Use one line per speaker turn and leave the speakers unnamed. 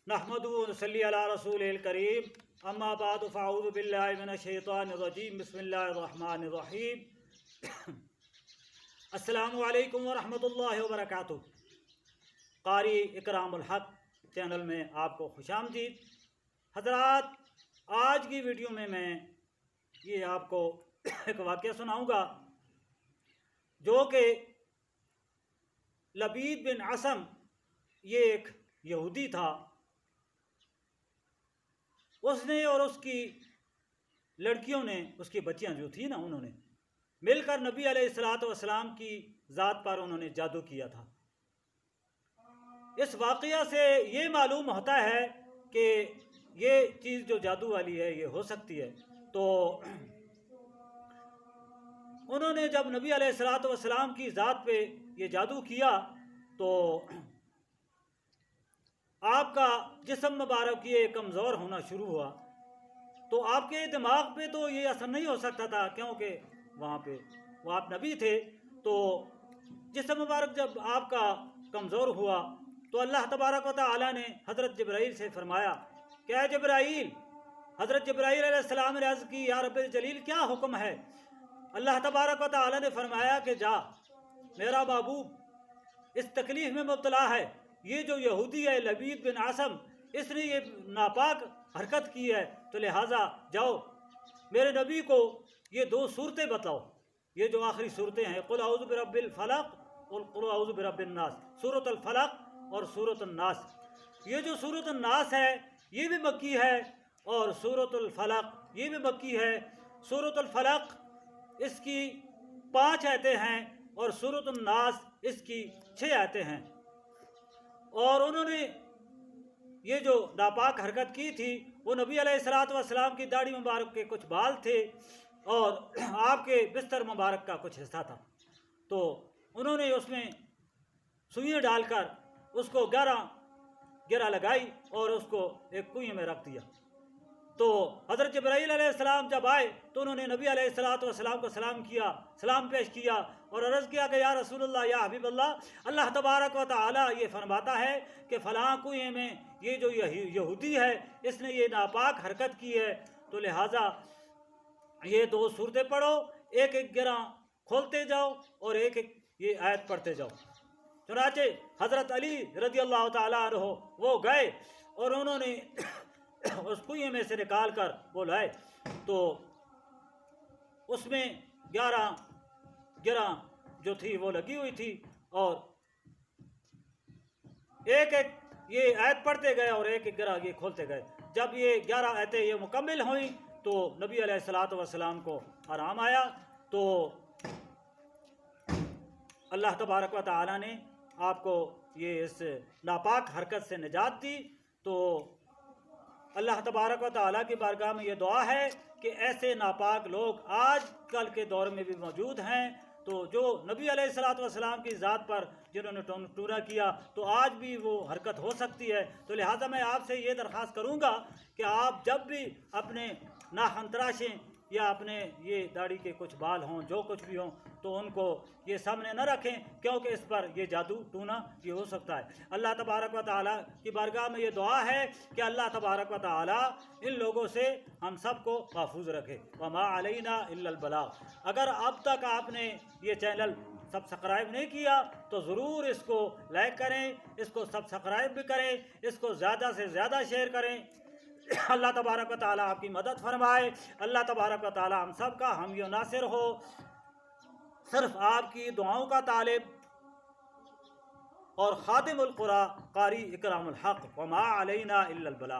नहमदु व नसल्ली अला रसूलिल करीम अम्मा बाद फ़अऊज़ु बिल्लाहि मिनश शैतानिर रजीम बिस्मिल्लाहिर रहमानिर रहीम अस्सलामु अलैकुम व रहमतुल्लाहि व बरकातुहू। कारी इकरामुल हक चैनल में आपको खुशामदीद। हज़रात, आज की वीडियो में मैं ये आपको एक वाक़या सुनाऊँगा जो कि लबीद बिन असम, ये एक यहूदी था। उसने और उसकी लड़कियों ने, उसकी बच्चियां जो थी ना, उन्होंने मिलकर नबी अलैहिस्सलातु वस्सलाम की ज़ात पर उन्होंने जादू किया था। इस वाक़या से ये मालूम होता है कि ये चीज़ जो जादू वाली है ये हो सकती है। तो उन्होंने जब नबी अलैहिस्सलातु वस्सलाम की ज़ात पे ये जादू किया तो आपका जिस्म मुबारक ये कमज़ोर होना शुरू हुआ। तो आपके दिमाग पे तो ये असर नहीं हो सकता था, क्योंकि वहाँ पे वो आप नबी थे। तो जिस्म मुबारक जब आपका कमज़ोर हुआ तो अल्लाह तबारक व तआला ने हज़रत जिब्राईल से फरमाया, क्या जिब्राईल? हज़रत जिब्राईल अलैहिस्सलाम ने अर्ज़ की, या रब्बिल जलील, क्या हुक्म है? अल्लाह तबारक व तआला ने फरमाया कि जा, मेरा महबूब इस तकलीफ़ में मुब्तला है। ये जो यहूदी है लबीद बिन आसम, इसने ये नापाक हरकत की है, तो लिहाजा जाओ मेरे नबी को ये दो सूरतें बताओ। ये जो आखिरी सूरतें हैं, कुल औज़ु बिरब्बिल फलक और कुल औज़ु बिरब्बिन नास, सूरतुल फलक और सूरतुन नास। ये जो सूरतुन नास है ये भी मक्की है और सूरतुल फलक ये भी मक्की है। सूरतुल फलक इसकी 5 आयतें हैं और सूरतुन नास इसकी 6 आयतें हैं। और उन्होंने ये जो नापाक हरकत की थी वो नबी अलैहिस्सलातु वस्सलाम की दाढ़ी मुबारक के कुछ बाल थे और आपके बिस्तर मुबारक का कुछ हिस्सा था। तो उन्होंने उसमें सुइयाँ डालकर उसको गिरा लगाई और उसको एक कुएं में रख दिया। तो हज़रत जिब्राईल अलैहिस्सलाम जब आए तो उन्होंने नबी अलैहिस्सलातु वस्सलाम को सलाम पेश किया और अर्ज़ किया कि या रसूलल्लाह, या हबीबल्लाह, अल्लाह तबारक व तआला ये फरमाता है कि फ़लाँ कुएं में ये जो यहूदी है इसने ये नापाक हरकत की है, तो लिहाजा ये 2 सूरतें पढ़ो, एक एक गिरा खोलते जाओ और एक एक ये आयत पढ़ते जाओ। चुनाचे हज़रत अली रज़ियल्लाहु ताला अन्हु वो गए और उन्होंने उस कुएं में से निकाल कर वो लाए, तो उसमें 11 गिरा जो थी वो लगी हुई थी और एक एक ये आयत पढ़ते गए और एक एक गिरा ये खोलते गए। जब ये 11 आयतें ये मुकम्मल हुई तो नबी अलैहिस्सलातु वस्सलाम को आराम आया। तो अल्लाह तबारक व तआला ने आपको ये इस नापाक हरकत से निजात दी। तो अल्लाह तबारक व तआला की बारगाह में ये दुआ है कि ऐसे नापाक लोग आज कल के दौर में भी मौजूद हैं। तो जो नबी अलैहिस्सलातु वस्सलाम की ज़ात पर जिन्होंने टूना किया, तो आज भी वो हरकत हो सकती है। तो लिहाजा मैं आपसे ये दरख्वास्त करूँगा कि आप जब भी अपने नाखून तराशें या अपने ये दाढ़ी के कुछ बाल हों, जो कुछ भी हों, तो उनको ये सामने न रखें, क्योंकि इस पर ये जादू टूना ये हो सकता है। अल्लाह तबारक व तआला की बारगाह में ये दुआ है कि अल्लाह तबारक व तआला इन लोगों से हम सब को महफूज रखे। वमा अलैना इल्लल बलाग। अगर अब तक आपने ये चैनल सब्सक्राइब नहीं किया तो ज़रूर इसको लाइक करें, इसको सब्सक्राइब भी करें, इसको ज़्यादा से ज़्यादा शेयर करें। अल्लाह तबारक व तआला आपकी मदद फरमाए। अल्लाह तबारक व तआला हम सब का हामी और नासिर हो। सिर्फ आपकी दुआओं का तालिब और खादिमुल कुरा कारी इकरामुल हक। वमा अलैना इल्लल बलाग।